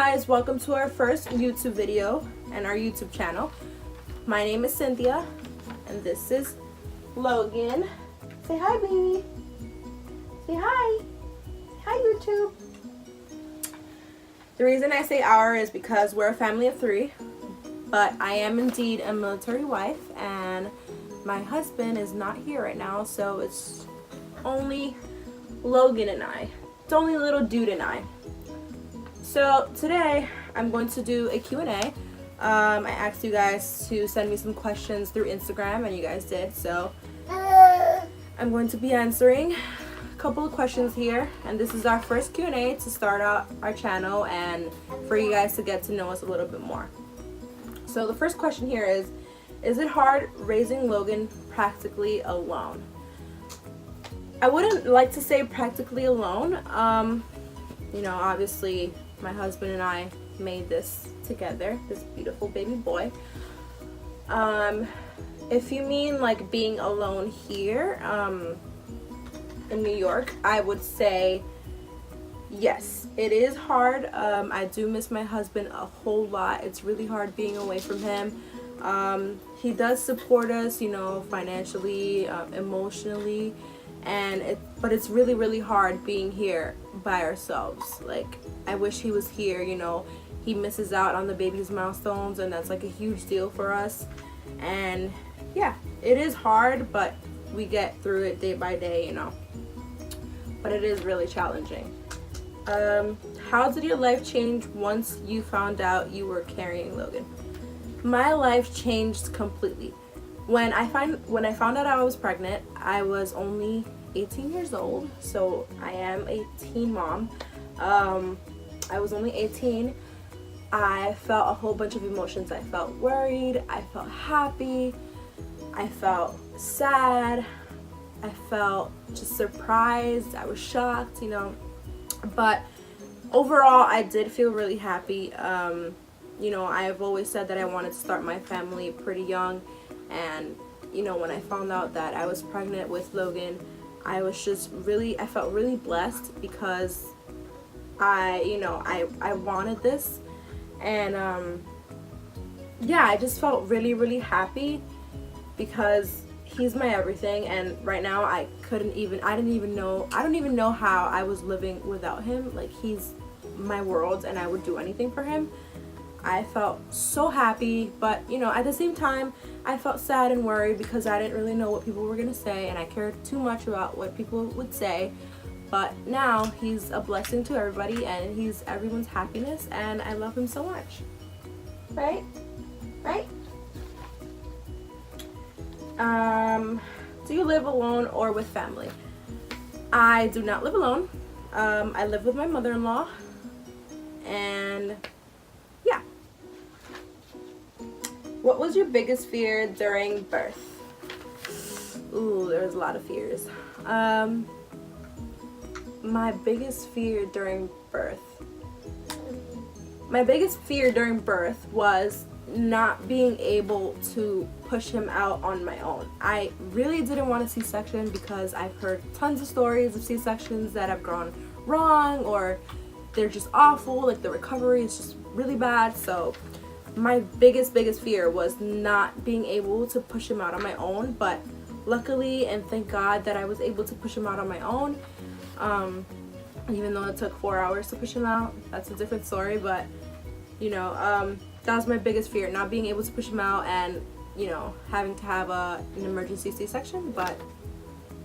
guys, welcome to our first YouTube video and our YouTube channel. My name is Cynthia and this is Logan. Say hi, baby. Say hi. Say hi, YouTube. The reason I say our is because we're a family of 3, but I am indeed a military wife and my husband is not here right now, so it's only Logan and I. It's only little dude and I. So today I'm going to do a Q&A. I asked you guys to send me some questions through Instagram and you guys did, so I'm going to be answering a couple of questions here, and this is our first Q&A to start out our channel and for you guys to get to know us a little bit more. So the first question here is it hard raising Logan practically alone? I wouldn't like to say practically alone. You know, obviously my husband and I made this together, this beautiful baby boy. If you mean like being alone here in New York, I would say yes, it is hard. I do miss my husband a whole lot. It's really hard being away from him. He does support us, you know, financially, emotionally, but it's really hard being here by ourselves. Like, I wish he was here, you know. He misses out on the baby's milestones and that's like a huge deal for us. And yeah, it is hard, but we get through it day by day, you know. But it is really challenging. How did your life change once you found out you were carrying Logan? My life changed completely. When I found out I was pregnant, I was only 18 years old, so I am a teen mom. I was only 18. I felt a whole bunch of emotions. I felt worried, I felt happy, I felt sad, I felt just surprised, I was shocked, you know. But overall, I did feel really happy. You know, I've always said that I wanted to start my family pretty young, and you know, when I found out that I was pregnant with Logan, I felt really blessed because I wanted this, and yeah, I just felt really happy because he's my everything. And right now I don't even know how I was living without him. Like, he's my world and I would do anything for him. I felt so happy, but you know, at the same time I felt sad and worried because I didn't really know what people were gonna say, and I cared too much about what people would say. But now he's a blessing to everybody and he's everyone's happiness, and I love him so much. Right? Do you live alone or with family? I do not live alone. I live with my mother-in-law, and yeah. What was your biggest fear during birth? Ooh, there's a lot of fears. My biggest fear during birth. My biggest fear during birth was not being able to push him out on my own. I really didn't want a C-section because I've heard tons of stories of C-sections that have gone wrong or they're just awful, like the recovery is just really bad. So my biggest fear was not being able to push him out on my own, but luckily and thank God that I was able to push him out on my own. Even though it took 4 hours to push him out, that's a different story. But you know, that was my biggest fear, not being able to push him out and, you know, having to have an emergency C-section. But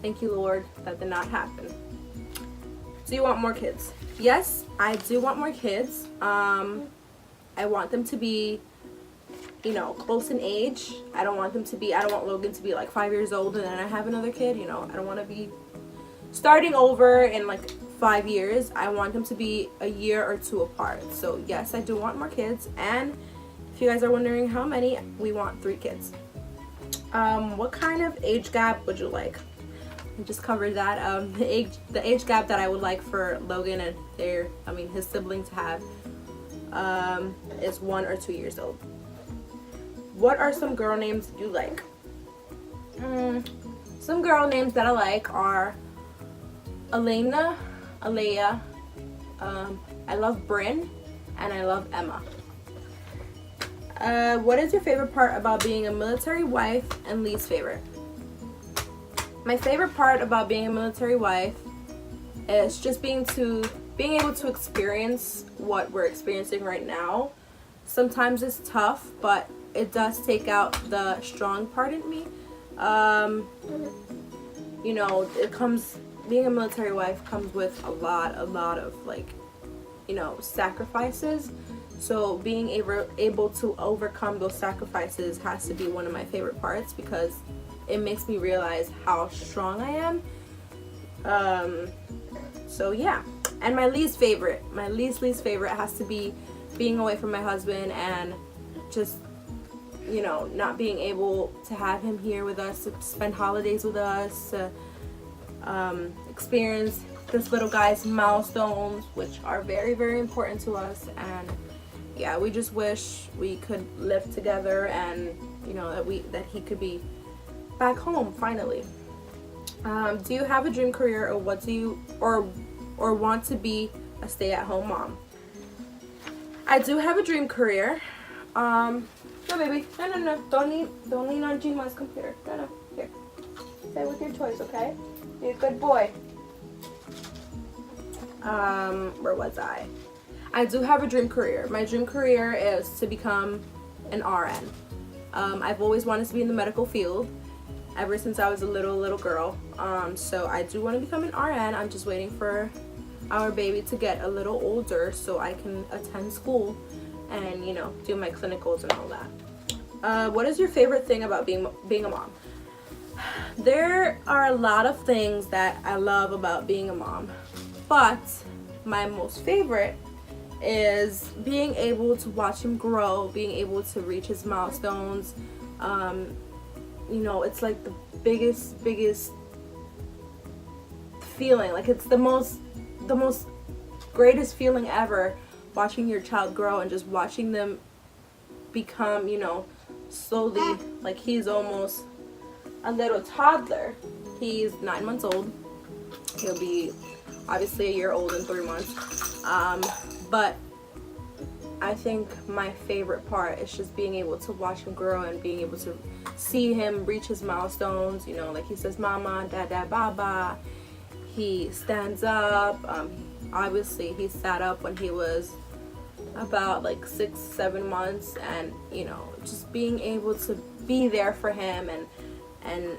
thank you, Lord, that did not happen. Do you want more kids? Yes, I do want more kids. I want them to be, you know, close in age. I don't want Logan to be like 5 years old and then I have another kid, you know. I don't want to be starting over in like 5 years. I want them to be a year or 2 apart. So yes, I do want more kids. And if you guys are wondering how many, we want 3 kids. What kind of age gap would you like? I just covered that. The age gap that I would like for Logan and his sibling to have is 1 or 2 years old. What are some girl names you like? Some girl names that I like are Elena, Alea, I love Bryn, and I love Emma. What is your favorite part about being a military wife and least favorite? My favorite part about being a military wife is just being able to experience what we're experiencing right now. Sometimes it's tough, but it does take out the strong part in me. You know, being a military wife comes with a lot of like, you know, sacrifices. So being able to overcome those sacrifices has to be one of my favorite parts, because it makes me realize how strong I am. So yeah. And my least favorite has to be being away from my husband and just, you know, not being able to have him here with us, to spend holidays with us, to experience this little guy's milestones, which are very, very important to us. And yeah, we just wish we could live together, and you know, that he could be back home finally. Do you have a dream career, or what do you or want to be a stay-at-home mom? I do have a dream career. No, baby, no, don't lean on Jima's computer. No, here, stay with your toys, okay? You're a good boy. Where was I? I do have a dream career. My dream career is to become an RN. I've always wanted to be in the medical field ever since I was a little girl. So I do want to become an RN. I'm just waiting for our baby to get a little older so I can attend school and, you know, do my clinicals and all that. What is your favorite thing about being a mom? There are a lot of things that I love about being a mom, but my most favorite is being able to watch him grow, being able to reach his milestones. You know, it's like the biggest feeling. Like, it's the most greatest feeling ever, watching your child grow and just watching them become, you know, slowly, like he's almost a little toddler. He's 9 months old. He'll be obviously a year old in 3 months. But I think my favorite part is just being able to watch him grow and being able to see him reach his milestones. You know, like he says mama, dada, baba. He stands up. Obviously he sat up when he was about like 6-7 months, and you know, just being able to be there for him and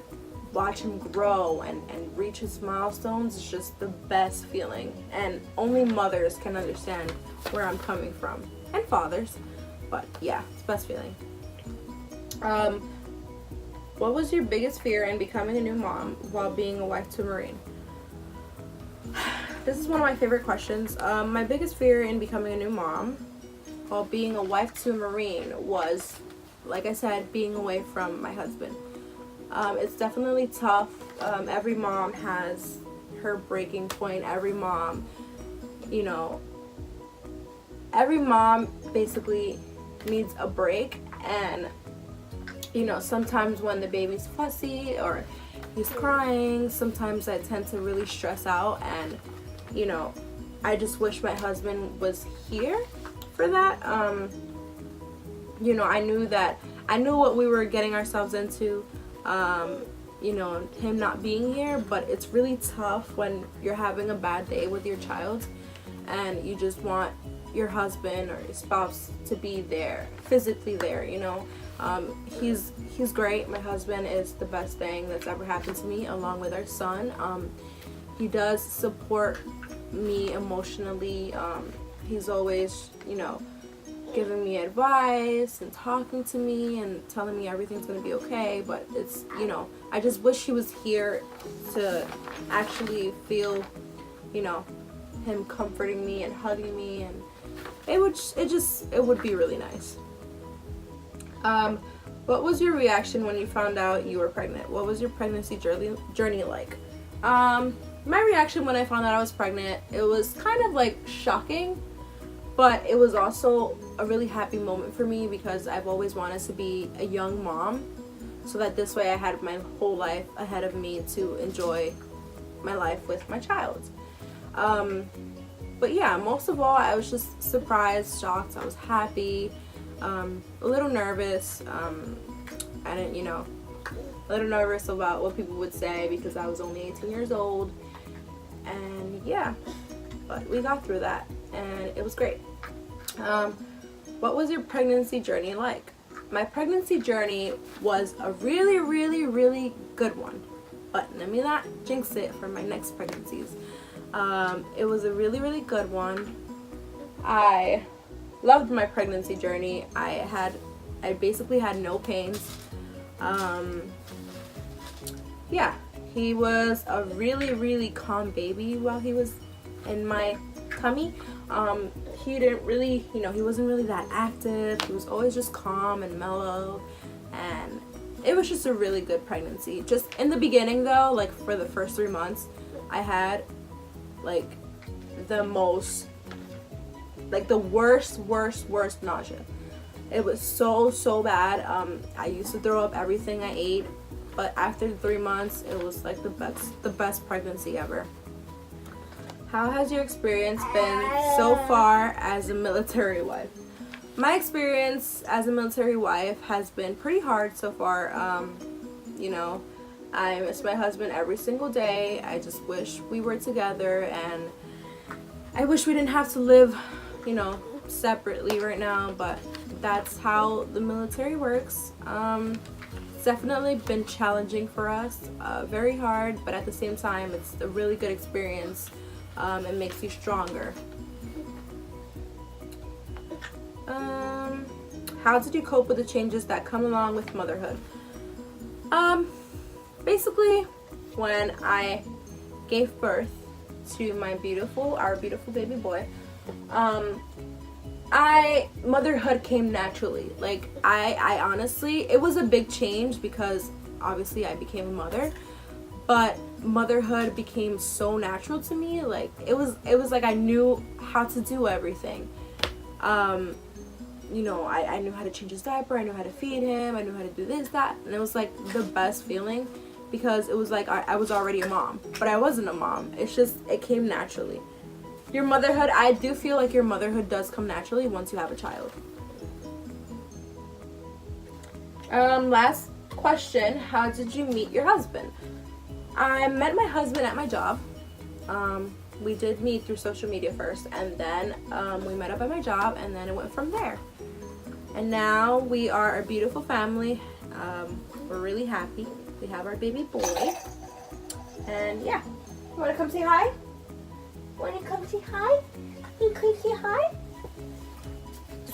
watch him grow and reach his milestones is just the best feeling. And only mothers can understand where I'm coming from, and fathers, but yeah, it's the best feeling. What was your biggest fear in becoming a new mom while being a wife to a Marine? This is one of my favorite questions. My biggest fear in becoming a new mom while being a wife to a Marine was, like I said, being away from my husband. It's definitely tough. Every mom has her breaking point. Every mom, you know, every mom basically needs a break. And, you know, sometimes when the baby's fussy or he's crying, sometimes I tend to really stress out, and, you know, I just wish my husband was here for that. You know, I knew what we were getting ourselves into. You know, him not being here, but it's really tough when you're having a bad day with your child and you just want your husband or your spouse to be there, physically there, you know. He's great. My husband is the best thing that's ever happened to me, along with our son. He does support me emotionally. He's always, you know, giving me advice and talking to me and telling me everything's gonna be okay. But it's, you know, I just wish he was here to actually feel, you know, him comforting me and hugging me, and it would be really nice. What was your reaction when you found out you were pregnant? What was your pregnancy journey like? My reaction when I found out I was pregnant, it was kind of like shocking, but it was also a really happy moment for me, because I've always wanted to be a young mom, so that this way I had my whole life ahead of me to enjoy my life with my child. But yeah, most of all, I was just surprised, shocked. I was happy, a little nervous. I didn't, a little nervous about what people would say because I was only 18 years old. And yeah, but we got through that and it was great. What was your pregnancy journey like? My pregnancy journey was a really, really, really good one. But let me not jinx it for my next pregnancies. It was a really, really good one. I loved my pregnancy journey. I basically had no pains. Yeah, he was a really, really calm baby while he was in my tummy. He didn't really, he wasn't really that active. He was always just calm and mellow, and it was just a really good pregnancy. Just in the beginning though, like for the first 3 months, I had like the worst nausea. It was so bad. I used to throw up everything I ate, but after 3 months, it was like the best pregnancy ever. How has your experience been so far as a military wife? My experience as a military wife has been pretty hard so far. I miss my husband every single day. I just wish we were together, and I wish we didn't have to live, separately right now, but that's how the military works. It's definitely been challenging for us, very hard, but at the same time, it's a really good experience. It makes you stronger. How did you cope with the changes that come along with motherhood? Basically, when I gave birth to our beautiful baby boy, motherhood came naturally. Like I honestly, it was a big change because obviously I became a mother, but motherhood became so natural to me. Like it was like I knew how to do everything. I knew how to change his diaper, I knew how to feed him, I knew how to do this, that, and it was like the best feeling because it was like I was already a mom, but I wasn't a mom. It's just, it came naturally. Your motherhood, I do feel like your motherhood does come naturally once you have a child. Last question, how did you meet your husband? I met my husband at my job. We did meet through social media first, and then we met up at my job, and then it went from there. And now we are a beautiful family. We're really happy. We have our baby boy. And yeah, you want to come say hi? Want to come say hi? You can say hi?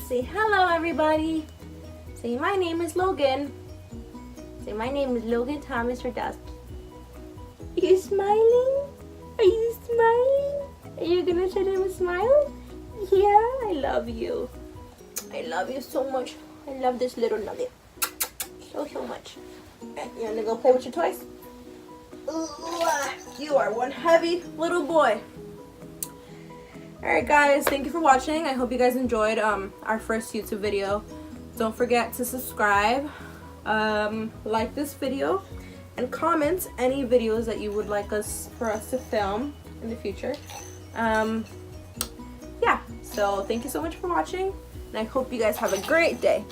Say hello, everybody. Say my name is Logan. Say my name is Logan Thomas Radowski. Are you smiling? Are you smiling? Are you gonna show them a smile? Yeah, I love you. I love you so much. I love this little nugget so much. You wanna go play with your toys? Ooh, you are one heavy little boy. Alright guys, thank you for watching. I hope you guys enjoyed our first YouTube video. Don't forget to subscribe, like this video, and comment any videos that you would like for us to film in the future. Yeah, so thank you so much for watching, and I hope you guys have a great day.